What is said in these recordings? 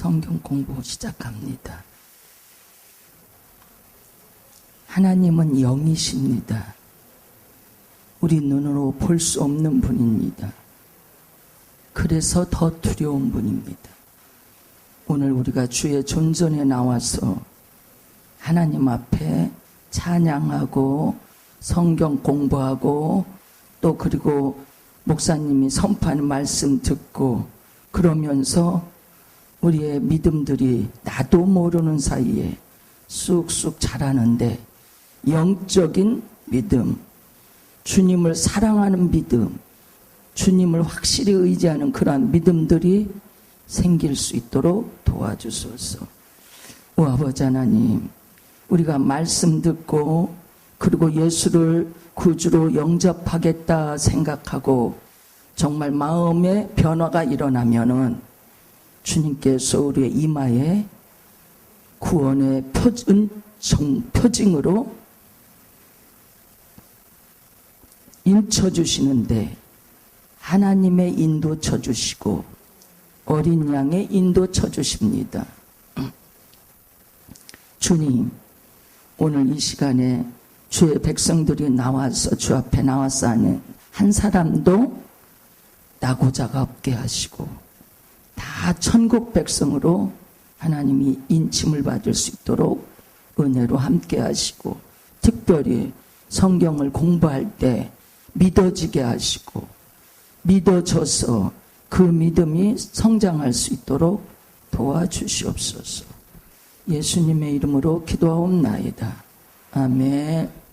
성경 공부 시작합니다. 하나님은 영이십니다. 우리 눈으로 볼 수 없는 분입니다. 그래서 더 두려운 분입니다. 오늘 우리가 주의 존전에 나와서 하나님 앞에 찬양하고 성경 공부하고 또 그리고 목사님이 선포하는 말씀 듣고 그러면서 우리의 믿음들이 나도 모르는 사이에 쑥쑥 자라는데 영적인 믿음, 주님을 사랑하는 믿음, 주님을 확실히 의지하는 그러한 믿음들이 생길 수 있도록 도와주소서. 오 아버지 하나님, 우리가 말씀 듣고 그리고 예수를 구주로 영접하겠다 생각하고 정말 마음의 변화가 일어나면은 주님께서 우리의 이마에 구원의 표징으로 인쳐주시는데 하나님의 인도 쳐주시고 어린 양의 인도 쳐주십니다. 주님, 오늘 이 시간에 주의 백성들이 나와서 주 앞에 나와서 하는 한 사람도 나고자가 없게 하시고 다 천국 백성으로 하나님이 인침을 받을 수 있도록 은혜로 함께 하시고 특별히 성경을 공부할 때 믿어지게 하시고 믿어져서 그 믿음이 성장할 수 있도록 도와주시옵소서. 예수님의 이름으로 기도하옵나이다. 아멘.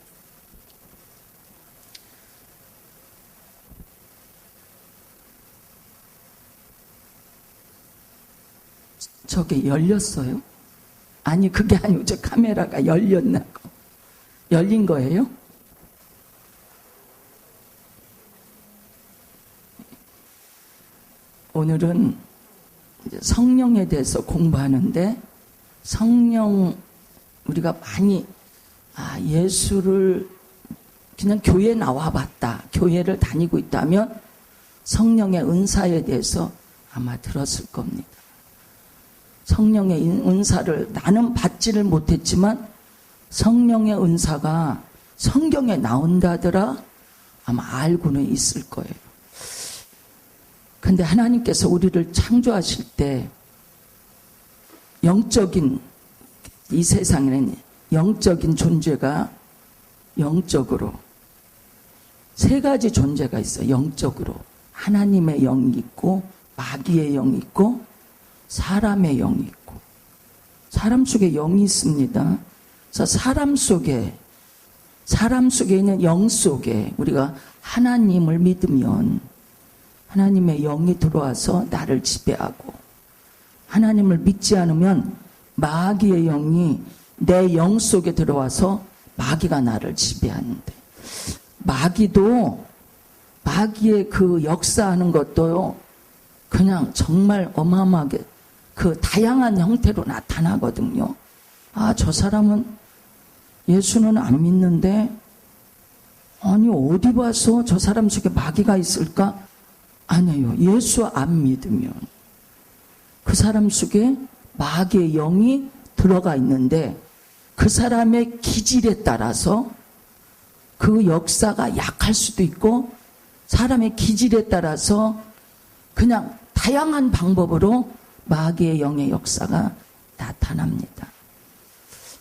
저게 열렸어요? 아니 그게 아니고 저 카메라가 열렸나고. 열린 거예요? 오늘은 이제 성령에 대해서 공부하는데 성령 우리가 많이 예수를 그냥 교회 나와봤다, 교회를 다니고 있다면 성령의 은사에 대해서 아마 들었을 겁니다. 성령의 은사를 나는 받지를 못했지만 성령의 은사가 성경에 나온다더라 아마 알고는 있을 거예요. 근데 하나님께서 우리를 창조하실 때 영적인 이 세상에는 영적인 존재가 영적으로 세 가지 존재가 있어요. 영적으로 하나님의 영이 있고 마귀의 영이 있고 사람의 영이 있고 사람 속에 영이 있습니다. 그래서 사람 속에 있는 영 속에 우리가 하나님을 믿으면 하나님의 영이 들어와서 나를 지배하고 하나님을 믿지 않으면 마귀의 영이 내 영 속에 들어와서 마귀가 나를 지배하는데 마귀의 그 역사하는 것도요 그냥 정말 어마어마하게 그 다양한 형태로 나타나거든요. 저 사람은 예수는 안 믿는데 아니 어디 봐서 저 사람 속에 마귀가 있을까? 아니에요. 예수 안 믿으면 그 사람 속에 마귀의 영이 들어가 있는데 그 사람의 기질에 따라서 그 역사가 약할 수도 있고 사람의 기질에 따라서 그냥 다양한 방법으로 마귀의 영의 역사가 나타납니다.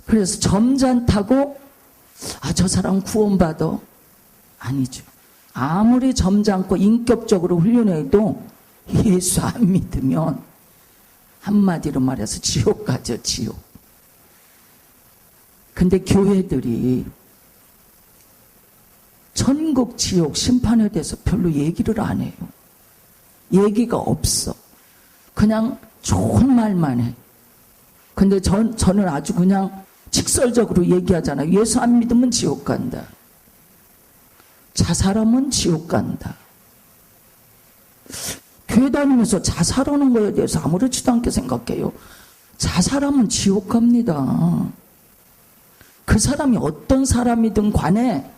그래서 점잖다고 저 사람 구원받아? 아니죠. 아무리 점잖고 인격적으로 훈련해도 예수 안 믿으면 한마디로 말해서 지옥 가죠. 지옥. 근데 교회들이 천국 지옥 심판에 대해서 별로 얘기를 안 해요. 얘기가 없어. 그냥 좋은 말만 해. 근데 저는 아주 그냥 직설적으로 얘기하잖아요. 예수 안 믿으면 지옥 간다. 자살하면 지옥 간다. 교회 다니면서 자살하는 거에 대해서 아무렇지도 않게 생각해요. 자살하면 지옥 갑니다. 그 사람이 어떤 사람이든 간에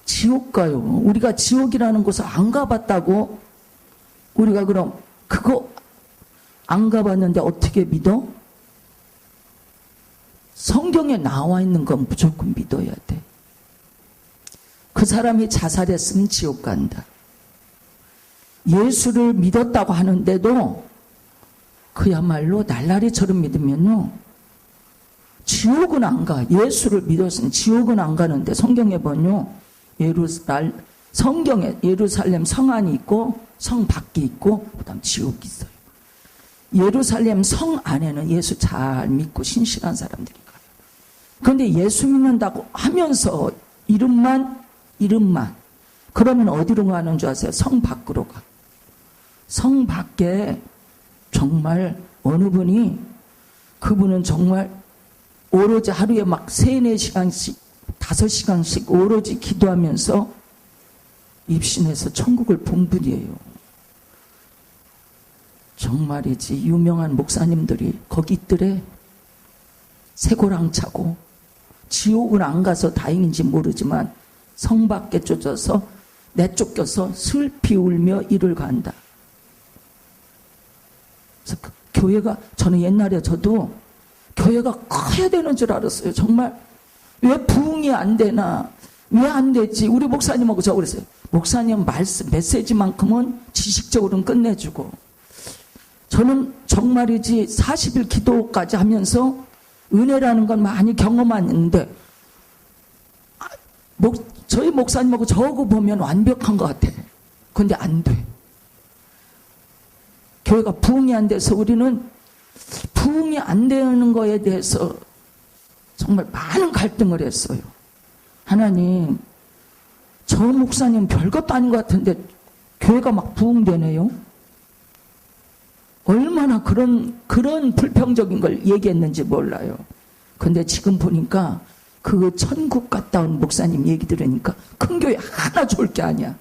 지옥 가요. 우리가 지옥이라는 곳을 안 가봤다고 우리가 그럼 그거 안 가봤는데 어떻게 믿어? 성경에 나와 있는 건 무조건 믿어야 돼. 그 사람이 자살했으면 지옥 간다. 예수를 믿었다고 하는데도 그야말로 날라리처럼 믿으면요, 지옥은 안 가. 예수를 믿었으면 지옥은 안 가는데 성경에 보면요, 성경에 예루살렘 성 안이 있고 성 밖이 있고 그다음 지옥이 있어요. 예루살렘 성 안에는 예수 잘 믿고 신실한 사람들이 가요. 그런데 예수 믿는다고 하면서 이름만 그러면 어디로 가는 줄 아세요? 성 밖으로 가. 성 밖에 정말 어느 분이, 그분은 정말 오로지 하루에 막 3-4시간씩 5시간씩 오로지 기도하면서 입신해서 천국을 본 분이에요. 정말이지 유명한 목사님들이 거기 있더래. 쇠고랑 차고 지옥을 안 가서 다행인지 모르지만 성 밖에 쫓아서 내쫓겨서 슬피 울며 이를 간다. 그래서 그 교회가, 저는 옛날에 저도 교회가 커야 되는 줄 알았어요. 정말 왜 부흥이 안 되나, 왜 안 되지? 우리 목사님하고 저 그랬어요. 목사님 말씀 메시지만큼은 지식적으로는 끝내주고, 저는 정말이지 40일 기도까지 하면서 은혜라는 건 많이 경험했는데 저희 목사님하고 저거 보면 완벽한 것 같아. 근데 안 돼. 교회가 부흥이 안 돼서 우리는 부흥이 안 되는 거에 대해서 정말 많은 갈등을 했어요. 하나님, 저 목사님 별것도 아닌 것 같은데 교회가 막 부흥되네요. 얼마나 그런 불평적인 걸 얘기했는지 몰라요. 근데 지금 보니까 그 천국 갔다 온 목사님 얘기 들으니까 큰 교회 하나 좋을 게 아니야.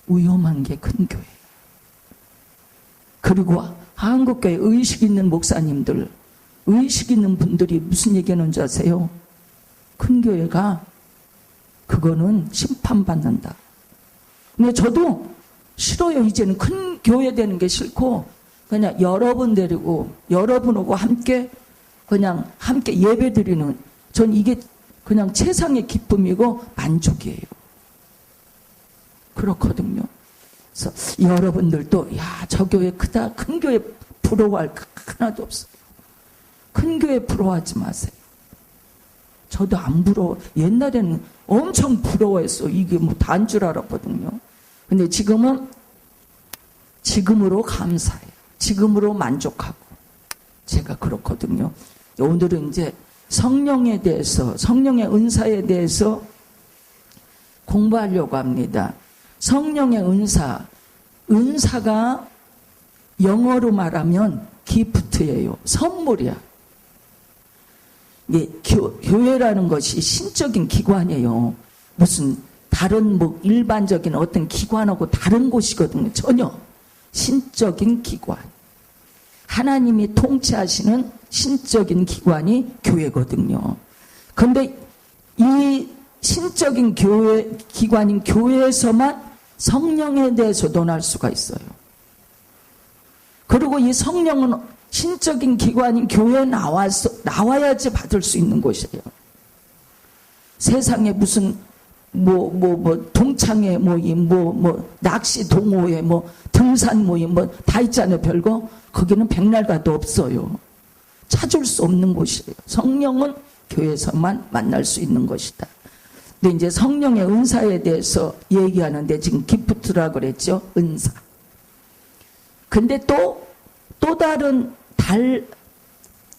위험한 게 큰 교회. 그리고 한국교회 의식 있는 목사님들, 의식 있는 분들이 무슨 얘기하는지 아세요? 큰 교회가 그거는 심판받는다. 근데 저도 싫어요. 이제는 큰 교회 되는 게 싫고 그냥 여러분 데리고 여러분하고 함께 그냥 함께 예배 드리는, 전 이게 그냥 최상의 기쁨이고 만족이에요. 그렇거든요. 그래서 여러분들도 저 교회 크다, 큰 교회 부러워할 거 하나도 없어요. 큰 교회 부러워하지 마세요. 저도 안 부러워. 옛날에는 엄청 부러워했어. 이게 뭐 다인 줄 알았거든요. 근데 지금은 지금으로 감사해요. 지금으로 만족하고. 제가 그렇거든요. 오늘은 이제 성령에 대해서, 성령의 은사에 대해서 공부하려고 합니다. 성령의 은사가 영어로 말하면 기프트예요. 선물이야. 교회라는 것이 신적인 기관이에요. 무슨 다른 일반적인 어떤 기관하고 다른 곳이거든요. 전혀 신적인 기관. 하나님이 통치하시는 신적인 기관이 교회거든요. 그런데 이 신적인 기관인 교회에서만 성령에 대해서 논할 수가 있어요. 그리고 이 성령은 신적인 기관인 교회에 나와야지 받을 수 있는 곳이에요. 세상에 무슨 동창회 모임, 낚시 동호회, 등산 모임, 다 있잖아요, 별거. 거기는 백날 가도 없어요. 찾을 수 없는 곳이에요. 성령은 교회에서만 만날 수 있는 것이다. 근데 이제 성령의 은사에 대해서 얘기하는데 지금 기프트라고 그랬죠, 은사. 근데 또 다른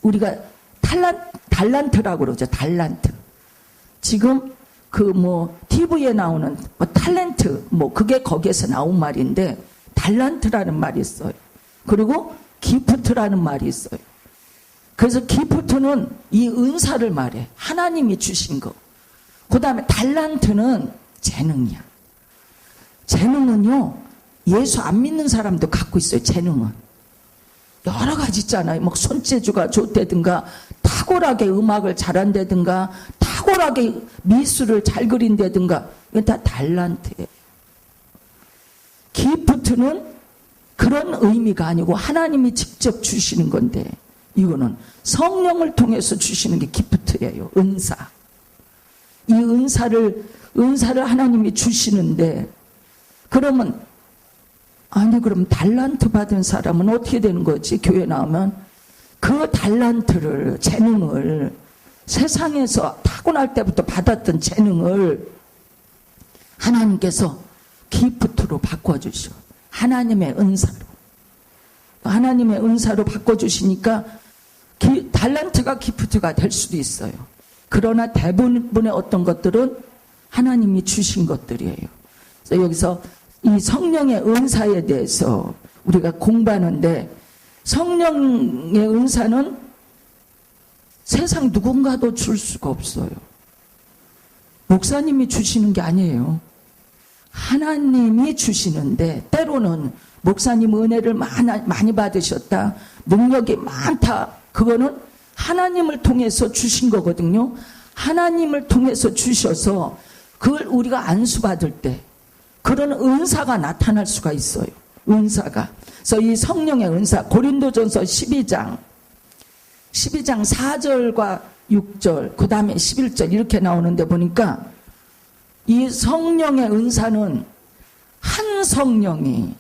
우리가 달란트라고 그러죠, 달란트. 지금 TV에 나오는 탤런트, 그게 거기에서 나온 말인데, 달란트라는 말이 있어요. 그리고 기프트라는 말이 있어요. 그래서 기프트는 이 은사를 말해. 하나님이 주신 거. 그 다음에 달란트는 재능이야. 재능은요, 예수 안 믿는 사람도 갖고 있어요, 재능은. 여러 가지 있잖아요. 손재주가 좋다든가, 탁월하게 음악을 잘한다든가, 탁월하게 미술을 잘 그린다든가, 이건 다 달란트예요. 기프트는 그런 의미가 아니고 하나님이 직접 주시는 건데, 이거는 성령을 통해서 주시는 게 기프트예요. 은사. 이 은사를 하나님이 주시는데, 그러면 아니 그럼 달란트 받은 사람은 어떻게 되는 거지? 교회 나오면 그 달란트를, 재능을, 세상에서 타고날 때부터 받았던 재능을 하나님께서 기프트로 바꿔주셔. 하나님의 은사로 바꿔주시니까 달란트가 기프트가 될 수도 있어요. 그러나 대부분의 어떤 것들은 하나님이 주신 것들이에요. 그래서 여기서 이 성령의 은사에 대해서 우리가 공부하는데, 성령의 은사는 세상 누군가도 줄 수가 없어요. 목사님이 주시는 게 아니에요. 하나님이 주시는데, 때로는 목사님 은혜를 많이 받으셨다, 능력이 많다, 그거는 하나님을 통해서 주신 거거든요. 하나님을 통해서 주셔서 그걸 우리가 안수받을 때 그런 은사가 나타날 수가 있어요. 은사가. 그래서 이 성령의 은사, 고린도전서 12장 4절과 6절, 그 다음에 11절 이렇게 나오는데 보니까, 이 성령의 은사는 한 성령이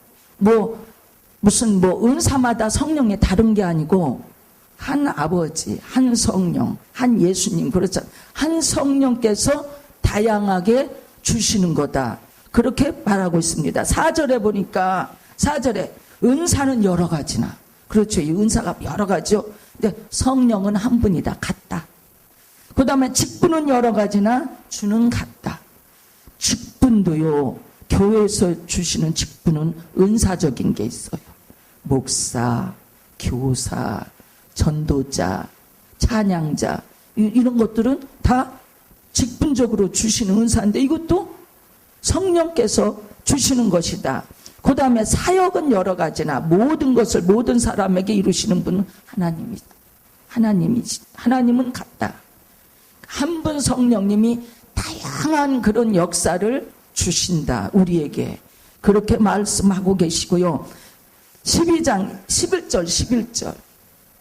무슨 은사마다 성령이 다른 게 아니고 한 아버지, 한 성령, 한 예수님, 그렇죠. 한 성령께서 다양하게 주시는 거다, 그렇게 말하고 있습니다. 4절에 보니까, 4절에 은사는 여러 가지나, 그렇죠. 이 은사가 여러 가지요. 근데 성령은 한 분이다, 같다. 그 다음에 직분은 여러 가지나 주는 같다. 직분도요, 교회에서 주시는 직분은 은사적인 게 있어요. 목사, 교사, 전도자, 찬양자, 이런 것들은 다 직분적으로 주시는 은사인데, 이것도 성령께서 주시는 것이다. 그 다음에 사역은 여러 가지나 모든 것을 모든 사람에게 이루시는 분은 하나님은 같다. 한 분 성령님이 다양한 그런 역사를 주신다, 우리에게. 그렇게 말씀하고 계시고요. 12장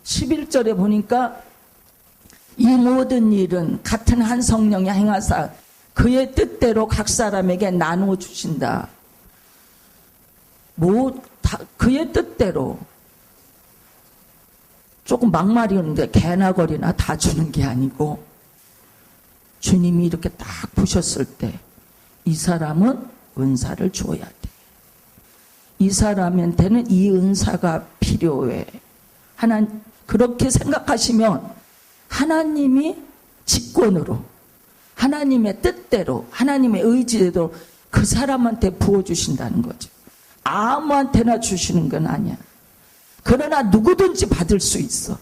11절에 보니까, 이 모든 일은 같은 한 성령이 행하사 그의 뜻대로 각 사람에게 나누어 주신다. 그의 뜻대로. 조금 막말이었는데 개나 거리나 다 주는 게 아니고, 주님이 이렇게 딱 보셨을 때 이 사람은 은사를 줘야 돼, 이 사람한테는 이 은사가 필요해, 그렇게 생각하시면 하나님이 직권으로, 하나님의 뜻대로, 하나님의 의지대로 그 사람한테 부어주신다는 거죠. 아무한테나 주시는 건 아니야. 그러나 누구든지 받을 수 있어.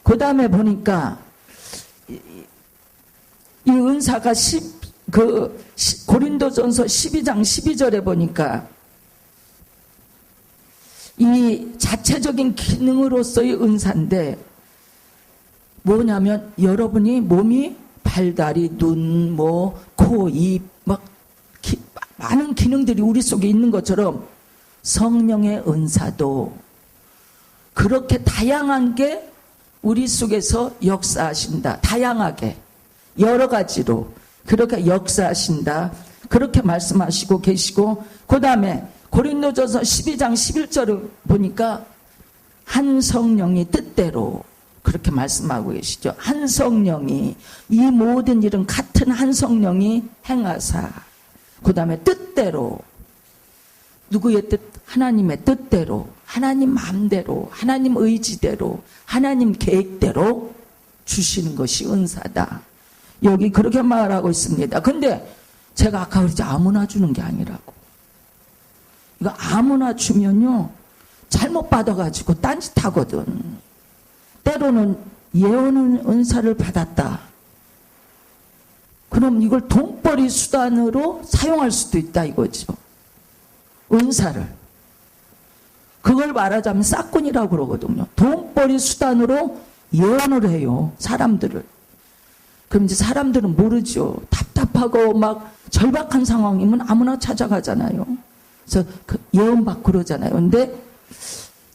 그 다음에 보니까 이 은사가 고린도전서 12장 12절에 보니까, 이 자체적인 기능으로서의 은사인데 뭐냐면, 여러분이 몸이 발다리, 눈, 코, 입, 많은 기능들이 우리 속에 있는 것처럼 성령의 은사도 그렇게 다양한 게 우리 속에서 역사하신다. 다양하게 여러 가지로 그렇게 역사하신다, 그렇게 말씀하시고 계시고, 그 다음에 고린도전서 12장 11절을 보니까 한 성령이 뜻대로 그렇게 말씀하고 계시죠. 한 성령이, 이 모든 일은 같은 한 성령이 행하사, 그 다음에 뜻대로, 누구의 뜻? 하나님의 뜻대로, 하나님 마음대로, 하나님 의지대로, 하나님 계획대로 주시는 것이 은사다. 여기 그렇게 말하고 있습니다. 근데 제가 아까 그랬지, 아무나 주는 게 아니라고. 이거 아무나 주면요, 잘못 받아가지고 딴짓하거든. 때로는 예언은 은사를 받았다, 그럼 이걸 돈벌이 수단으로 사용할 수도 있다 이거죠. 은사를. 그걸 말하자면 싹군이라고 그러거든요. 돈벌이 수단으로 예언을 해요, 사람들을. 그럼 이제 사람들은 모르죠. 답답하고 막 절박한 상황이면 아무나 찾아가잖아요. 그래서 그 예언 받고 그러잖아요. 근데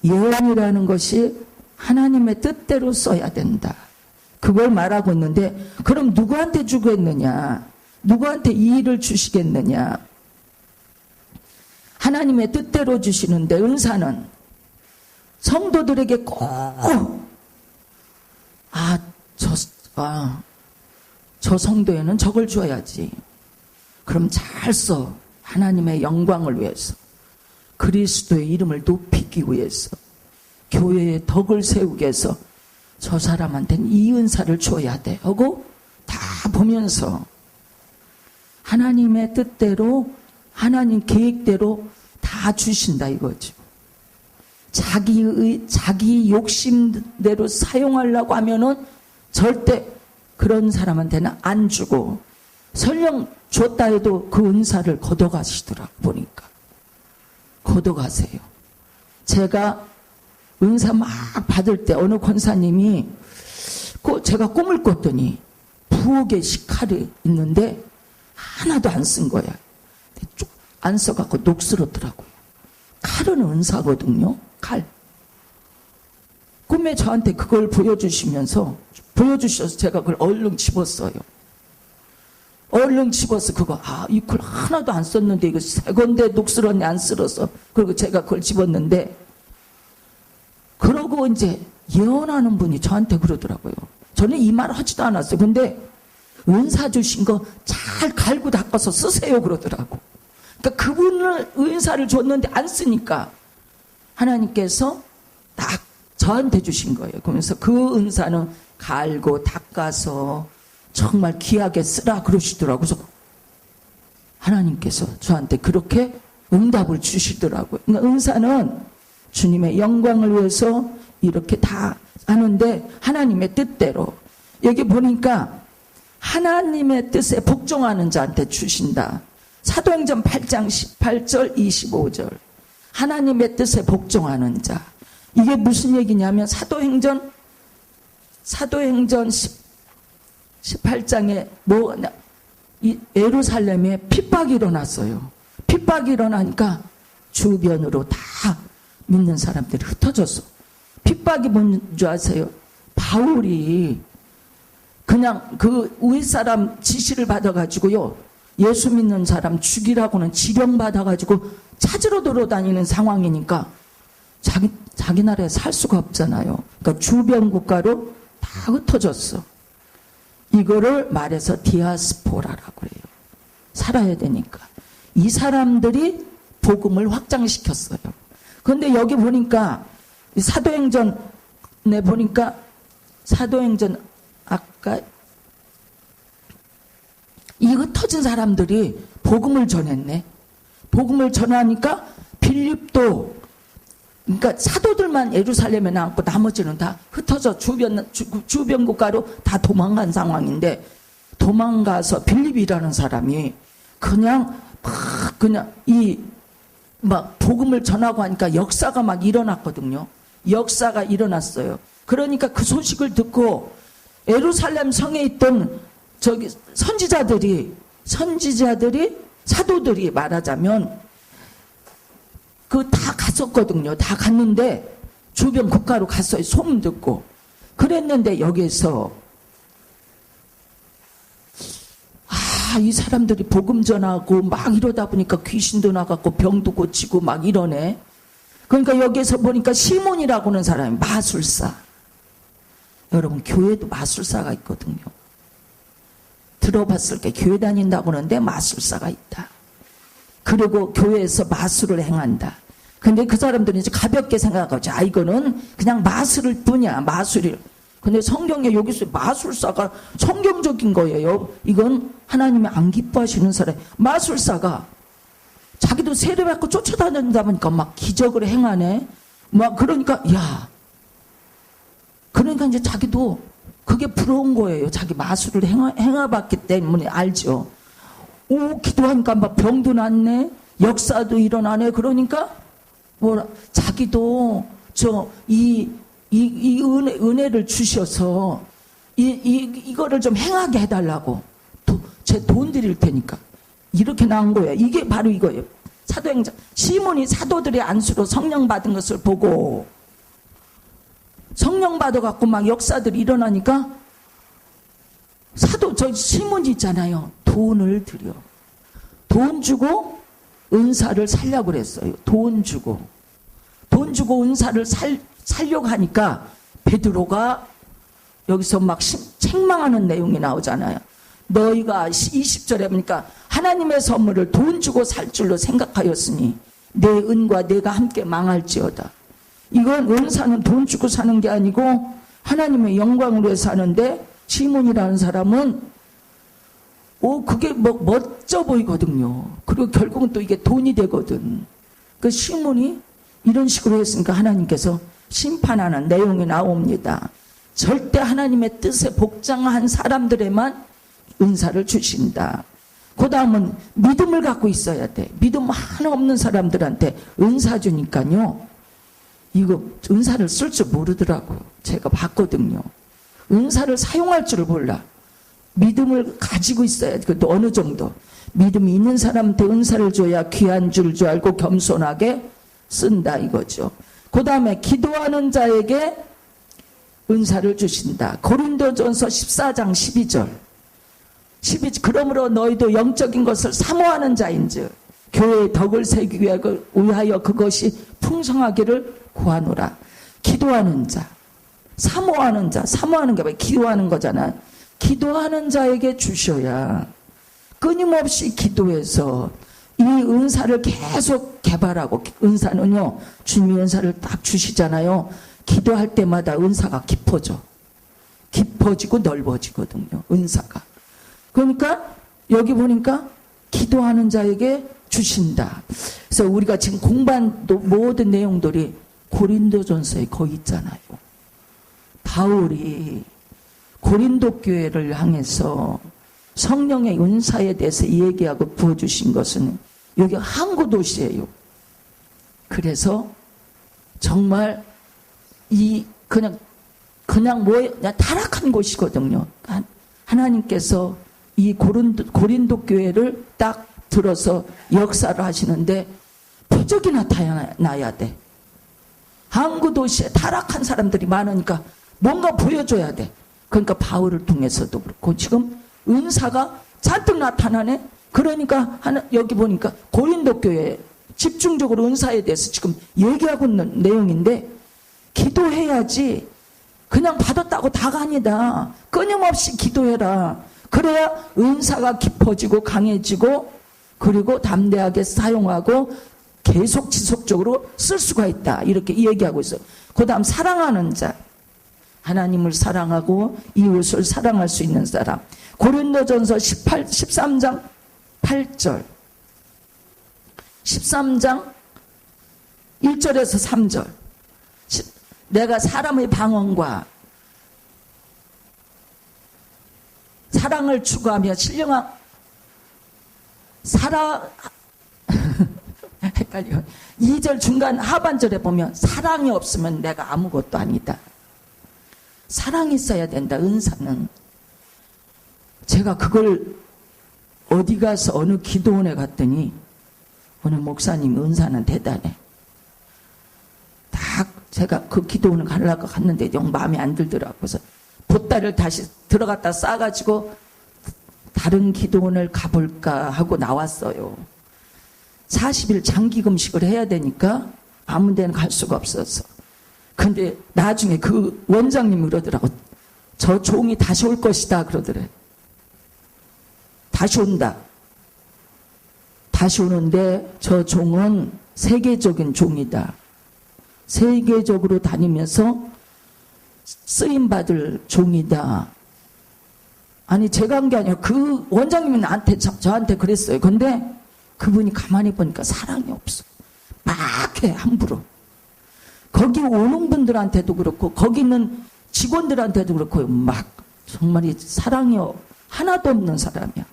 예언이라는 것이 하나님의 뜻대로 써야 된다. 그걸 말하고 있는데, 그럼 누구한테 주겠느냐? 누구한테 이 일을 주시겠느냐? 하나님의 뜻대로 주시는데, 은사는 성도들에게 꼭, 저 성도에는 저걸 줘야지. 그럼 잘 써. 하나님의 영광을 위해서, 그리스도의 이름을 높이기 위해서, 교회의 덕을 세우기 위해서 저 사람한테는 이 은사를 줘야 돼 하고 다 보면서 하나님의 뜻대로, 하나님 계획대로 다 주신다 이거죠. 자기 욕심대로 사용하려고 하면은 절대 그런 사람한테는 안 주고, 설령 줬다 해도 그 은사를 걷어가시더라고. 보니까 걷어가세요. 제가 은사 막 받을 때 어느 권사님이 제가 꿈을 꿨더니 부엌에 식칼이 있는데 하나도 안 쓴 거야. 안 써갖고 녹슬었더라고요. 칼은 은사거든요. 칼. 꿈에 저한테 그걸 보여주셔서 제가 그걸 얼른 집었어요. 얼른 집어서 이 칼 하나도 안 썼는데 이거 새 건데 녹슬었네, 안 쓸어서. 그리고 제가 그걸 집었는데, 그러고 이제 예언하는 분이 저한테 그러더라고요. 저는 이 말 하지도 않았어요. 근데 은사 주신 거 잘 갈고 닦아서 쓰세요 그러더라고. 그러니까 그분을 은사를 줬는데 안 쓰니까 하나님께서 딱 저한테 주신 거예요. 그러면서 그 은사는 갈고 닦아서 정말 귀하게 쓰라 그러시더라고요. 그래서 하나님께서 저한테 그렇게 응답을 주시더라고요. 그러니까 은사는 주님의 영광을 위해서 이렇게 다 하는데, 하나님의 뜻대로, 여기 보니까 하나님의 뜻에 복종하는 자한테 주신다. 사도행전 8장 18절 25절. 하나님의 뜻에 복종하는 자. 이게 무슨 얘기냐면, 사도행전 18장에 예루살렘에 핍박이 일어났어요. 핍박이 일어나니까 주변으로 다 믿는 사람들이 흩어졌어. 핍박이 뭔지 아세요? 바울이 그냥 그 윗사람 지시를 받아가지고요, 예수 믿는 사람 죽이라고는 지령 받아가지고 찾으러 돌아다니는 상황이니까 자기 나라에 살 수가 없잖아요. 그러니까 주변 국가로 다 흩어졌어. 이거를 말해서 디아스포라라고 해요. 살아야 되니까. 이 사람들이 복음을 확장시켰어요. 그런데 여기 보니까 사도행전에 보니까, 사도행전 아까 이 흩어진 사람들이 복음을 전했네. 복음을 전하니까 빌립도, 그러니까 사도들만 예루살렘에 남고 나머지는 다 흩어져 주변 국가로 다 도망간 상황인데, 도망가서 빌립이라는 사람이 그냥 복음을 전하고 하니까 역사가 막 일어났거든요. 역사가 일어났어요. 그러니까 그 소식을 듣고 예루살렘 성에 있던 선지자들이 사도들이 말하자면 다 갔었거든요. 다 갔는데 주변 국가로 갔어요. 소문 듣고. 그랬는데 여기에서 이 사람들이 복음 전하고 막 이러다 보니까 귀신도 나갔고 병도 고치고 막 이러네. 그러니까 여기에서 보니까 시몬이라고 하는 사람이 마술사. 여러분, 교회도 마술사가 있거든요. 들어봤을 때 교회 다닌다고 하는데 마술사가 있다. 그리고 교회에서 마술을 행한다. 근데 그 사람들은 이제 가볍게 생각하죠. 이거는 그냥 마술일 뿐이야, 마술이. 근데 성경에 여기서 마술사가 성경적인 거예요. 이건 하나님이 안 기뻐하시는 사람. 마술사가 자기도 세례받고 쫓아다닌다 보니까 막 기적을 행하네. 막 그러니까 그러니까 이제 자기도 그게 부러운 거예요. 자기 마술을 행해봤기 때문에 알죠. 기도하니까 막 병도 낫네, 역사도 일어나네. 그러니까 자기도 이 은혜를 주셔서 이거를 좀 행하게 해달라고, 제 돈 드릴 테니까. 이렇게 나온 거예요. 이게 바로 이거예요. 사도행전. 시몬이 사도들의 안수로 성령 받은 것을 보고 성령 받아갖고 막 역사들이 일어나니까 저 시몬이 있잖아요. 돈을 들여. 돈 주고 은사를 살려고 그랬어요. 돈 주고 은사를 살려고 하니까 베드로가 여기서 막 책망하는 내용이 나오잖아요. 너희가 20절에 보니까 하나님의 선물을 돈 주고 살 줄로 생각하였으니 내 은과 내가 함께 망할지어다. 이건 은사는 돈 주고 사는 게 아니고 하나님의 영광을 위해서 사는데 시몬이라는 사람은 그게 멋져 보이거든요. 그리고 결국은 또 이게 돈이 되거든. 그 시몬이 이런 식으로 했으니까 하나님께서 심판하는 내용이 나옵니다. 절대 하나님의 뜻에 복장한 사람들에만 은사를 주신다. 그 다음은 믿음을 갖고 있어야 돼. 믿음 하나 없는 사람들한테 은사 주니까요. 이거 은사를 쓸 줄 모르더라고요. 제가 봤거든요. 은사를 사용할 줄을 몰라. 믿음을 가지고 있어야 돼. 그것도 어느 정도. 믿음이 있는 사람한테 은사를 줘야 귀한 줄 알고 겸손하게 쓴다 이거죠. 그 다음에 기도하는 자에게 은사를 주신다. 고린도전서 14장 12절. 그러므로 너희도 영적인 것을 사모하는 자인즉 교회의 덕을 세우기 위하여 그것이 풍성하기를 구하노라. 기도하는 자, 사모하는 자, 사모하는 게 뭐야? 기도하는 거잖아. 기도하는 자에게 주셔야 끊임없이 기도해서 이 은사를 계속 개발하고, 은사는요 주님이 은사를 딱 주시잖아요. 기도할 때마다 은사가 깊어지고 넓어지거든요. 은사가. 그러니까 여기 보니까 기도하는 자에게 주신다. 그래서 우리가 지금 공부한 모든 내용들이 고린도전서에 거의 있잖아요. 바울이 고린도 교회를 향해서 성령의 은사에 대해서 얘기하고 부어주신 것은 여기 항구 도시예요. 그래서 정말 그냥 타락한 곳이거든요. 하나님께서 이 고린도 교회를 딱 들어서 역사를 하시는데 표적이 나타나야 돼. 항구 도시에 타락한 사람들이 많으니까 뭔가 보여줘야 돼. 그러니까 바울을 통해서도 그렇고 지금 은사가 잔뜩 나타나네. 그러니까 여기 보니까 고린도 교회에 집중적으로 은사에 대해서 지금 얘기하고 있는 내용인데, 기도해야지 그냥 받았다고 다가 아니다. 끊임없이 기도해라. 그래야 은사가 깊어지고 강해지고 그리고 담대하게 사용하고 계속 지속적으로 쓸 수가 있다. 이렇게 얘기하고 있어요. 그 다음 사랑하는 자. 하나님을 사랑하고 이웃을 사랑할 수 있는 사람. 고린도전서 13장 8절. 13장 1절에서 3절. 내가 사람의 방언과 사랑을 추구하며 신령한 헷갈려. 2절 중간 하반절에 보면 사랑이 없으면 내가 아무것도 아니다. 사랑이 있어야 된다. 은사는. 제가 그걸 어디 가서 어느 기도원에 갔더니 어느 목사님 은사는 대단해. 딱 제가 그 기도원을 가려고 갔는데 영 마음에 안 들더라고요. 그래서 보따리를 다시 들어갔다 싸가지고 다른 기도원을 가볼까 하고 나왔어요. 40일 장기 금식을 해야 되니까 아무 데는 갈 수가 없어서. 근데 나중에 그 원장님이 그러더라고. 저 종이 다시 올 것이다 그러더래. 다시 온다. 다시 오는데 저 종은 세계적인 종이다. 세계적으로 다니면서 쓰임받을 종이다. 아니 제가 한 게 아니라 그 원장님이 저한테 그랬어요. 근데 그분이 가만히 보니까 사랑이 없어. 막 해 함부로. 거기 오는 분들한테도 그렇고 거기 있는 직원들한테도 그렇고 막 정말 사랑이 하나도 없는 사람이야.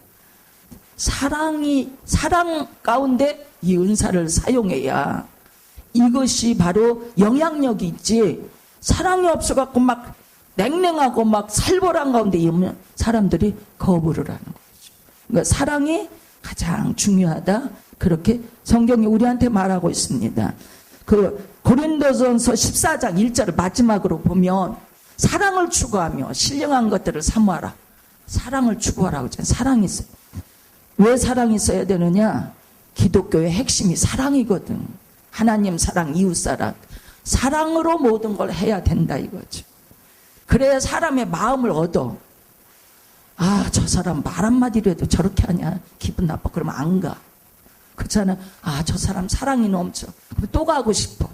사랑 가운데 이 은사를 사용해야 이것이 바로 영향력이 있지. 사랑이 없어갖고 막 냉랭하고 막 살벌한 가운데 있으면 사람들이 거부를 하는 거죠. 그러니까 사랑이 가장 중요하다. 그렇게 성경이 우리한테 말하고 있습니다. 그 고린도전서 14장 1절을 마지막으로 보면 사랑을 추구하며 신령한 것들을 사모하라. 사랑을 추구하라고 하잖아요. 사랑이 있어요. 왜 사랑이 있어야 되느냐? 기독교의 핵심이 사랑이거든. 하나님 사랑, 이웃 사랑. 사랑으로 모든 걸 해야 된다 이거죠. 그래야 사람의 마음을 얻어. 아, 저 사람 말 한마디로 해도 저렇게 하냐? 기분 나빠. 그러면 안 가. 그렇잖아. 아, 저 사람 사랑이 넘쳐. 그럼 또 가고 싶어.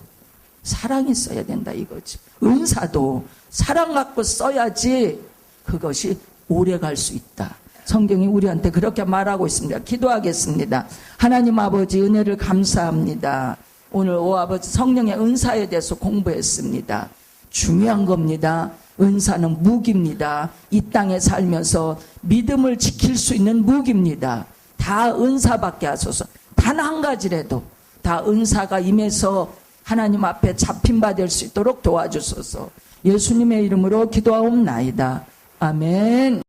사랑이 써야 된다 이거지. 은사도 사랑 갖고 써야지 그것이 오래 갈 수 있다. 성경이 우리한테 그렇게 말하고 있습니다. 기도하겠습니다. 하나님 아버지 은혜를 감사합니다. 오늘 오 아버지 성령의 은사에 대해서 공부했습니다. 중요한 겁니다. 은사는 무기입니다. 이 땅에 살면서 믿음을 지킬 수 있는 무기입니다. 다 은사밖에 하소서. 단 한 가지라도 다 은사가 임해서 하나님 앞에 잡힌 바 될 수 있도록 도와주소서. 예수님의 이름으로 기도하옵나이다. 아멘.